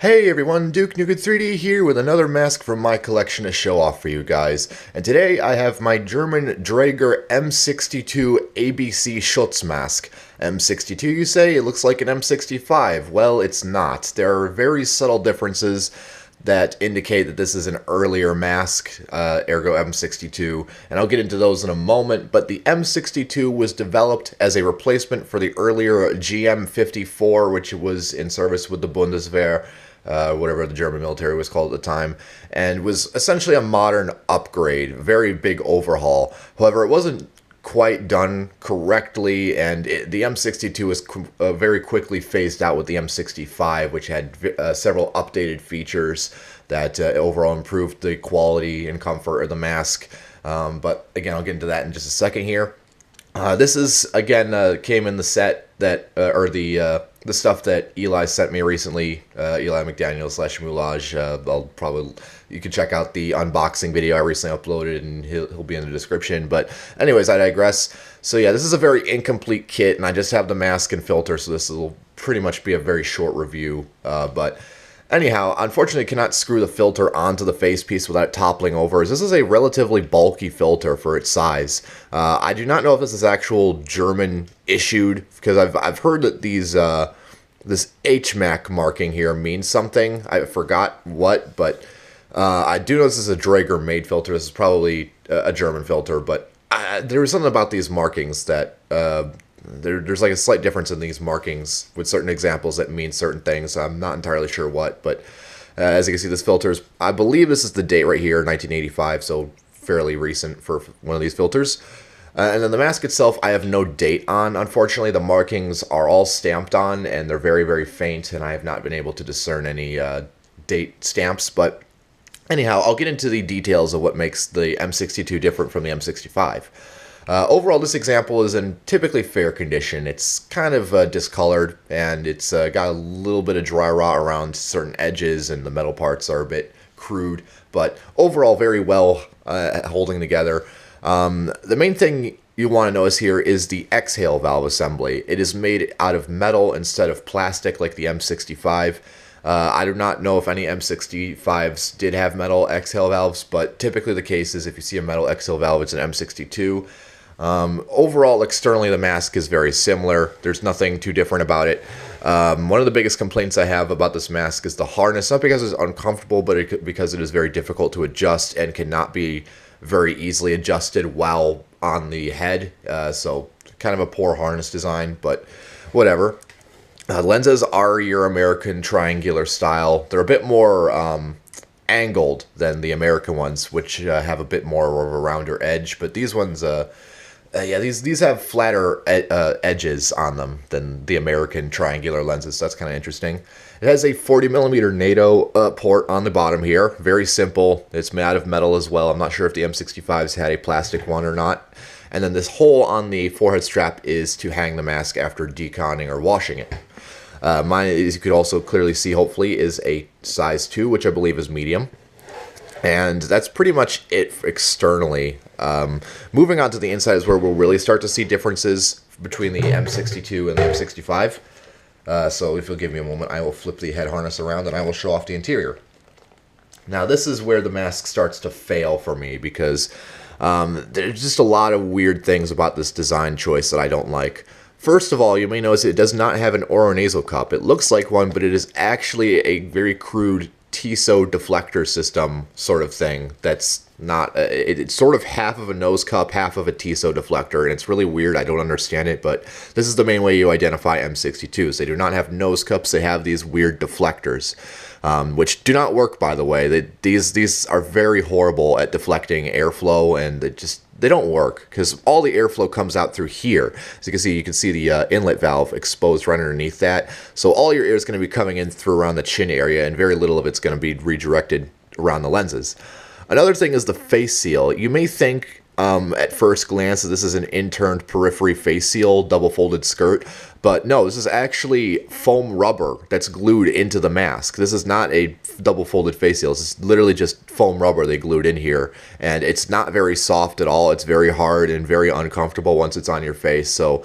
Hey everyone, Duke Nukem 3D here with another mask from my collection to show off for you guys. And today I have my German Draeger M62 ABC-Schutzmaske. M62 you say? It looks like an M65. Well, it's not. There are very subtle differences that indicate that this is an earlier mask, ergo M62, and I'll get into those in a moment, but the M62 was developed as a replacement for the earlier GM54, which was in service with the Bundeswehr, whatever the German military was called at the time, and was essentially a modern upgrade, very big overhaul. However, it wasn't quite done correctly, and the M62 was very quickly phased out with the M65, which had several updated features that overall improved the quality and comfort of the mask. But again, I'll get into that in just a second here. This is, again, came in the set that, or the stuff that Eli sent me recently, Eli McDaniel / Moulage. You can check out the unboxing video I recently uploaded, and he'll be in the description. But anyways, I digress. So yeah, this is a very incomplete kit, and I just have the mask and filter, so this will pretty much be a very short review. But anyhow, unfortunately, cannot screw the filter onto the facepiece without it toppling over, as this is a relatively bulky filter for its size. I do not know if this is actual German issued, because I've heard that these this HMAC marking here means something. I forgot what, but I do know this is a Draeger made filter. This is probably a German filter, but there was something about these markings that there's like a slight difference in these markings with certain examples that mean certain things. I'm not entirely sure what, but as you can see, this filter is, I believe this is the date right here, 1985, so fairly recent for one of these filters. And then the mask itself, I have no date on, unfortunately. The markings are all stamped on, and they're very, very faint, and I have not been able to discern any date stamps. But anyhow, I'll get into the details of what makes the M62 different from the M65. Overall, this example is in typically fair condition. It's kind of discolored, and it's got a little bit of dry rot around certain edges, and the metal parts are a bit crude, but overall very well holding together. The main thing you want to notice here is the exhale valve assembly. It is made out of metal instead of plastic like the M65. I do not know if any M65s did have metal exhale valves, but typically the case is if you see a metal exhale valve, it's an M62. Overall, externally, the mask is very similar. There's nothing too different about it. One of the biggest complaints I have about this mask is the harness, not because it's uncomfortable, but because it is very difficult to adjust and cannot be very easily adjusted while on the head. So kind of a poor harness design, but whatever. Lenses are your American triangular style. They're a bit more angled than the American ones, which have a bit more of a rounder edge, but these ones yeah, these have flatter edges on them than the American triangular lenses, so that's kind of interesting. It has a 40mm NATO port on the bottom here. Very simple. It's made out of metal as well. I'm not sure if the M65s had a plastic one or not. And then this hole on the forehead strap is to hang the mask after deconning or washing it. Mine, as you could also clearly see, hopefully, is a size 2, which I believe is medium. And that's pretty much it externally. Moving on to the inside is where we'll really start to see differences between the M62 and the M65. So if you'll give me a moment, I will flip the head harness around and I will show off the interior. Now this is where the mask starts to fail for me, because there's just a lot of weird things about this design choice that I don't like. First of all, you may notice it does not have an oronasal cup. It looks like one, but it is actually a very crude TISO deflector system sort of thing. That's not, it's sort of half of a nose cup, half of a TISO deflector, and it's really weird. I don't understand it, but this is the main way you identify M62s. They do not have nose cups. They have these weird deflectors, which do not work, by the way. These are very horrible at deflecting airflow, and they don't work, because all the airflow comes out through here. As you can see the inlet valve exposed right underneath that. So all your air is going to be coming in through around the chin area, and very little of it's going to be redirected around the lenses. Another thing is the face seal. You may think at first glance that this is an interned periphery face seal, double folded skirt, but no, this is actually foam rubber that's glued into the mask. This is not a double folded face seal. This is literally just foam rubber they glued in here, and it's not very soft at all. It's very hard and very uncomfortable once it's on your face. So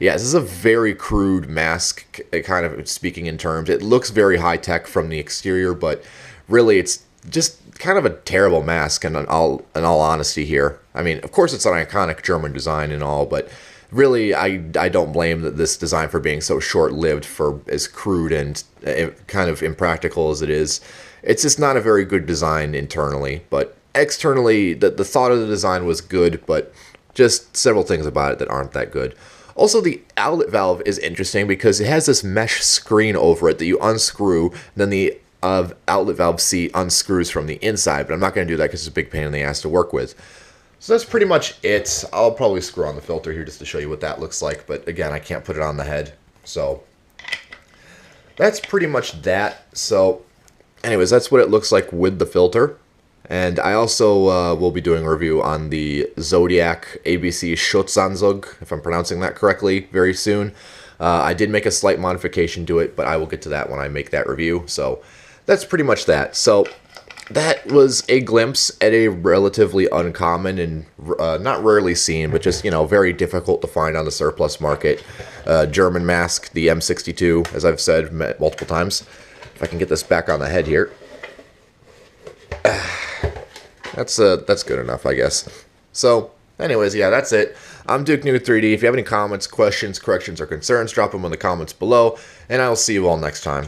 Yeah, this is a very crude mask, kind of speaking in terms. It looks very high-tech from the exterior, but really it's just kind of a terrible mask in all honesty here. I mean, of course it's an iconic German design and all, but really I don't blame this design for being so short-lived, for as crude and kind of impractical as it is. It's just not a very good design internally, but externally the thought of the design was good, but just several things about it that aren't that good. Also, the outlet valve is interesting because it has this mesh screen over it that you unscrew, then the outlet valve C unscrews from the inside, but I'm not going to do that because it's a big pain in the ass to work with. So that's pretty much it. I'll probably screw on the filter here just to show you what that looks like, but again, I can't put it on the head. So that's pretty much that. So anyways, that's what it looks like with the filter. And I also will be doing a review on the Zodiac ABC-Schutzmaske, if I'm pronouncing that correctly, very soon. I did make a slight modification to it, but I will get to that when I make that review. So that's pretty much that. So that was a glimpse at a relatively uncommon and not rarely seen, but just, you know, very difficult to find on the surplus market German mask, the M62, as I've said multiple times. If I can get this back on the head here. That's good enough, I guess. So, anyways, yeah, that's it. I'm Duke New 3D. If you have any comments, questions, corrections, or concerns, drop them in the comments below, and I will see you all next time.